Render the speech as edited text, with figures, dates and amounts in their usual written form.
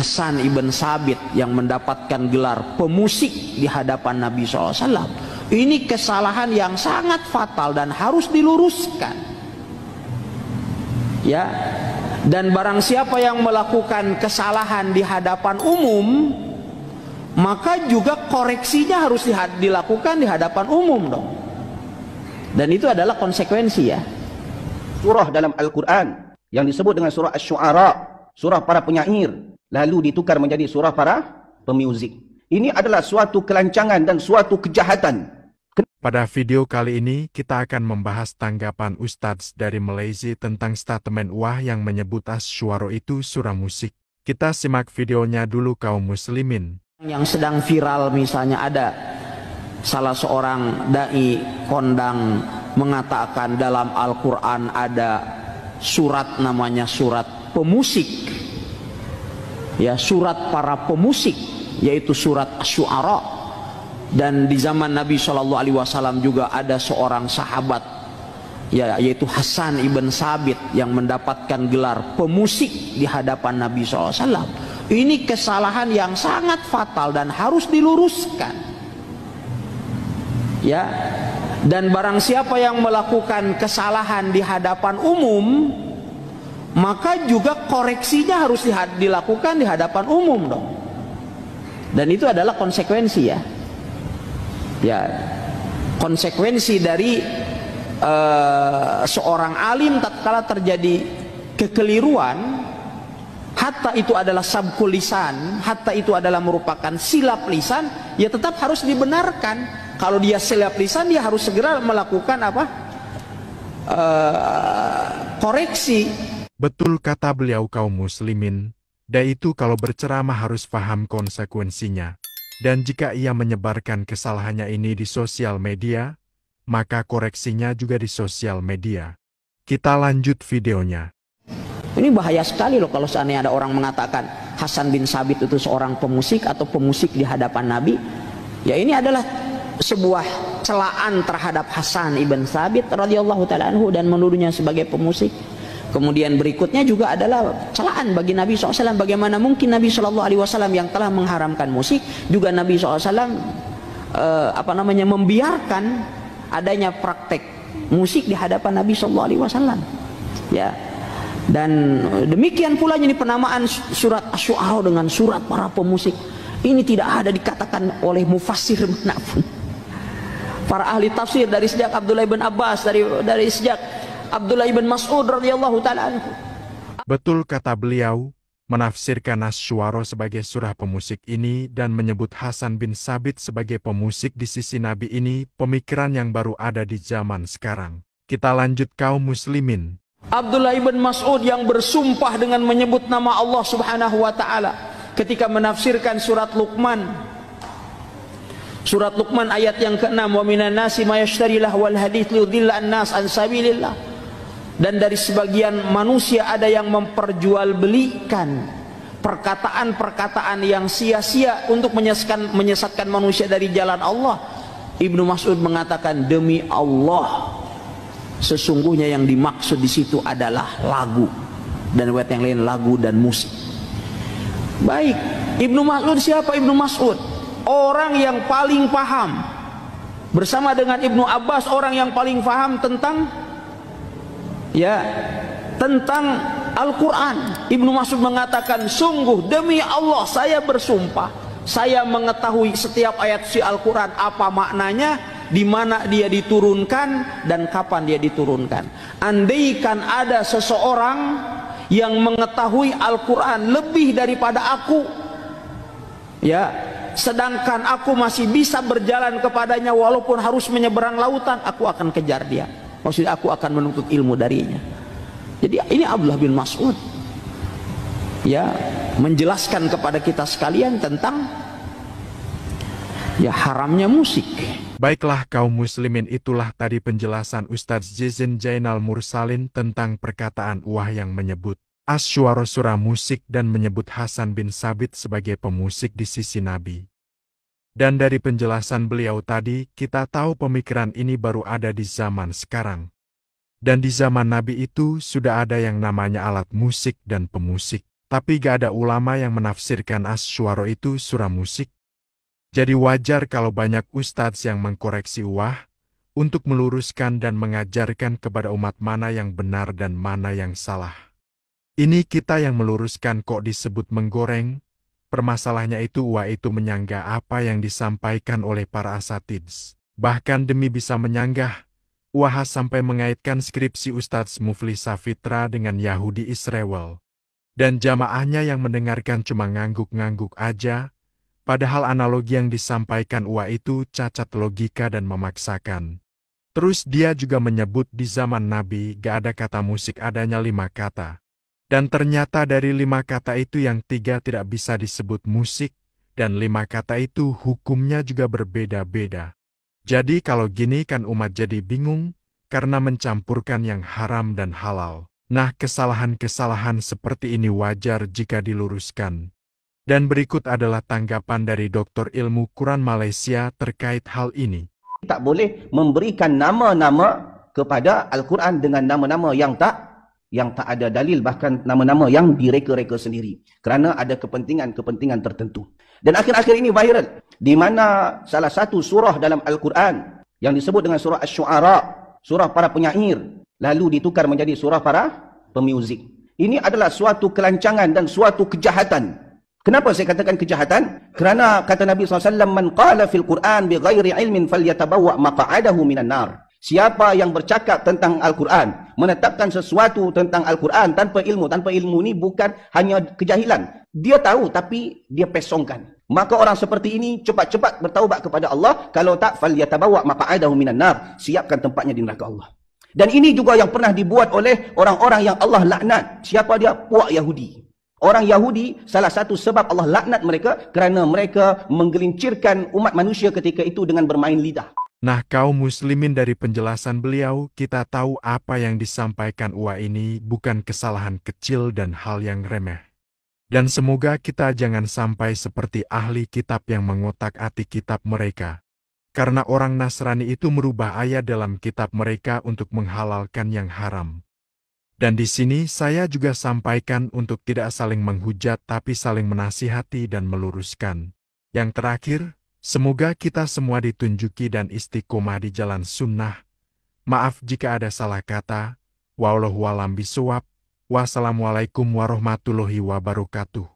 Hasan ibn Sabit yang mendapatkan gelar pemusik di hadapan Nabi SAW. Ini kesalahan yang sangat fatal dan harus diluruskan. Ya, dan barang siapa yang melakukan kesalahan di hadapan umum, maka juga koreksinya harus dilakukan di hadapan umum dong. Dan itu adalah konsekuensi ya. Surah dalam Al-Quran yang disebut dengan surah Asy-Syu'ara, surah para penyair, lalu ditukar menjadi surah para pemuzik. Ini adalah suatu kelancangan dan suatu kejahatan. Pada video kali ini kita akan membahas tanggapan Ustadz dari Malaysia tentang statement Wah yang menyebut Asy-Syu'ara itu surah musik. Kita simak videonya dulu kaum muslimin. Yang sedang viral misalnya ada salah seorang dai kondang mengatakan dalam Al-Quran ada surat namanya surat pemusik. Ya, surat para pemusik, yaitu surat Asy-Syu'ara. Dan di zaman Nabi SAW juga ada seorang sahabat, ya, yaitu Hasan ibn Sabit yang mendapatkan gelar pemusik di hadapan Nabi SAW. Ini kesalahan yang sangat fatal dan harus diluruskan. Ya, dan barang siapa yang melakukan kesalahan di hadapan umum, maka juga koreksinya harus dilakukan di hadapan umum dong. Dan itu adalah konsekuensi ya. Ya, konsekuensi dari seorang alim tatkala terjadi kekeliruan, hatta itu adalah sabkul lisan, hatta itu adalah merupakan silap lisan, ya tetap harus dibenarkan. Kalau dia silap lisan, dia harus segera melakukan apa? Koreksi. Betul kata beliau kaum muslimin, dai itu kalau berceramah harus paham konsekuensinya. Dan jika ia menyebarkan kesalahannya ini di sosial media, maka koreksinya juga di sosial media. Kita lanjut videonya. Ini bahaya sekali loh kalau seandainya ada orang mengatakan Hasan bin Sabit itu seorang pemusik atau pemusik di hadapan Nabi. Ya, ini adalah sebuah celaan terhadap Hasan ibn Sabit radhiyallahu ta'ala anhu dan menuduhnya sebagai pemusik. Kemudian berikutnya juga adalah celaan bagi Nabi SAW. Bagaimana mungkin Nabi SAW yang telah mengharamkan musik, juga Nabi SAW membiarkan adanya praktek musik di hadapan Nabi SAW. Ya, dan demikian pula ini penamaan surat Asy-Syu'ara dengan surat para pemusik. Ini tidak ada dikatakan oleh mufassir manapun. Para ahli tafsir dari sejak Abdullah bin Abbas, dari sejak Abdullah ibn Mas'ud radhiyallahu ta'ala anhu. Betul kata beliau, menafsirkan Asy-Syu'ara sebagai surah pemusik ini dan menyebut Hasan bin Sabit sebagai pemusik di sisi Nabi ini pemikiran yang baru ada di zaman sekarang. Kita lanjut kaum muslimin. Abdullah ibn Mas'ud yang bersumpah dengan menyebut nama Allah Subhanahu wa ta'ala ketika menafsirkan surat Luqman. Surat Luqman ayat yang ke-6, wa minan nasi may yashtari lahwal hadits liyudilla an-nas an sabilillah. Dan dari sebagian manusia ada yang memperjualbelikan perkataan-perkataan yang sia-sia untuk menyesatkan manusia dari jalan Allah. Ibnu Mas'ud mengatakan, demi Allah, sesungguhnya yang dimaksud di situ adalah lagu, dan riwayat yang lain lagu dan musik. Baik, Ibnu Mas'ud siapa? Ibnu Mas'ud orang yang paling paham, bersama dengan Ibnu Abbas orang yang paling paham tentang Al-Quran. Ibnu Mas'ud mengatakan, sungguh demi Allah saya bersumpah, saya mengetahui setiap ayat si Al-Quran apa maknanya, di mana dia diturunkan dan kapan dia diturunkan. Andaikan ada seseorang yang mengetahui Al-Quran lebih daripada aku, ya, sedangkan aku masih bisa berjalan kepadanya walaupun harus menyeberang lautan, aku akan kejar dia. Maksudnya aku akan menuntut ilmu darinya. Jadi ini Abdullah bin Mas'ud, ya, menjelaskan kepada kita sekalian tentang ya haramnya musik. Baiklah kaum muslimin, itulah tadi penjelasan Ustadz Jizin Jainal Mursalin tentang perkataan Wah yang menyebut Asy-Syu'ara surah musik dan menyebut Hasan bin Sabit sebagai pemusik di sisi Nabi. Dan dari penjelasan beliau tadi, kita tahu pemikiran ini baru ada di zaman sekarang. Dan di zaman Nabi itu sudah ada yang namanya alat musik dan pemusik. Tapi gak ada ulama yang menafsirkan Asy-Syu'ara itu surah musik. Jadi wajar kalau banyak ustadz yang mengkoreksi untuk meluruskan dan mengajarkan kepada umat mana yang benar dan mana yang salah. Ini kita yang meluruskan kok disebut menggoreng. Permasalahannya itu itu menyanggah apa yang disampaikan oleh para asatids. Bahkan demi bisa menyanggah, sampai mengaitkan skripsi Ustadz Mufli Safitra dengan Yahudi Israel. Dan jamaahnya yang mendengarkan cuma ngangguk-ngangguk aja, padahal analogi yang disampaikan itu cacat logika dan memaksakan. Terus dia juga menyebut di zaman Nabi gak ada kata musik, adanya 5 kata. Dan ternyata dari 5 kata itu yang 3 tidak bisa disebut musik, dan 5 kata itu hukumnya juga berbeda-beda. Jadi kalau gini kan umat jadi bingung, karena mencampurkan yang haram dan halal. Nah, kesalahan-kesalahan seperti ini wajar jika diluruskan. Dan berikut adalah tanggapan dari Doktor Ilmu Quran Malaysia terkait hal ini. Tak boleh memberikan nama-nama kepada Al-Quran dengan nama-nama yang tak ada dalil, bahkan nama-nama yang direka-reka sendiri. Kerana ada kepentingan-kepentingan tertentu. Dan akhir-akhir ini viral, di mana salah satu surah dalam Al-Quran yang disebut dengan surah Asy-Syu'ara, surah para penyair, lalu ditukar menjadi surah para pemuzik. Ini adalah suatu kelancangan dan suatu kejahatan. Kenapa saya katakan kejahatan? Kerana kata Nabi SAW, "Man qala fil Qur'an bighairi ilmin falyatabawwa maq'adahu minan nar." Siapa yang bercakap tentang Al-Quran, menetapkan sesuatu tentang Al-Quran tanpa ilmu ni bukan hanya kejahilan. Dia tahu tapi dia pesongkan. Maka orang seperti ini cepat-cepat bertaubat kepada Allah, kalau tak falyatabawa maq'adahu minan nar, siapkan tempatnya di neraka Allah. Dan ini juga yang pernah dibuat oleh orang-orang yang Allah laknat. Siapa dia? Puak Yahudi. Orang Yahudi, salah satu sebab Allah laknat mereka kerana mereka menggelincirkan umat manusia ketika itu dengan bermain lidah. Nah, kaum muslimin, dari penjelasan beliau, kita tahu apa yang disampaikan ini bukan kesalahan kecil dan hal yang remeh. Dan semoga kita jangan sampai seperti ahli kitab yang mengotak-atik kitab mereka. Karena orang Nasrani itu merubah ayat dalam kitab mereka untuk menghalalkan yang haram. Dan di sini saya juga sampaikan untuk tidak saling menghujat tapi saling menasihati dan meluruskan. Yang terakhir, semoga kita semua ditunjuki dan istiqomah di jalan sunnah. Maaf jika ada salah kata. Wallahu a'lam bishawab. Wassalamualaikum warahmatullahi wabarakatuh.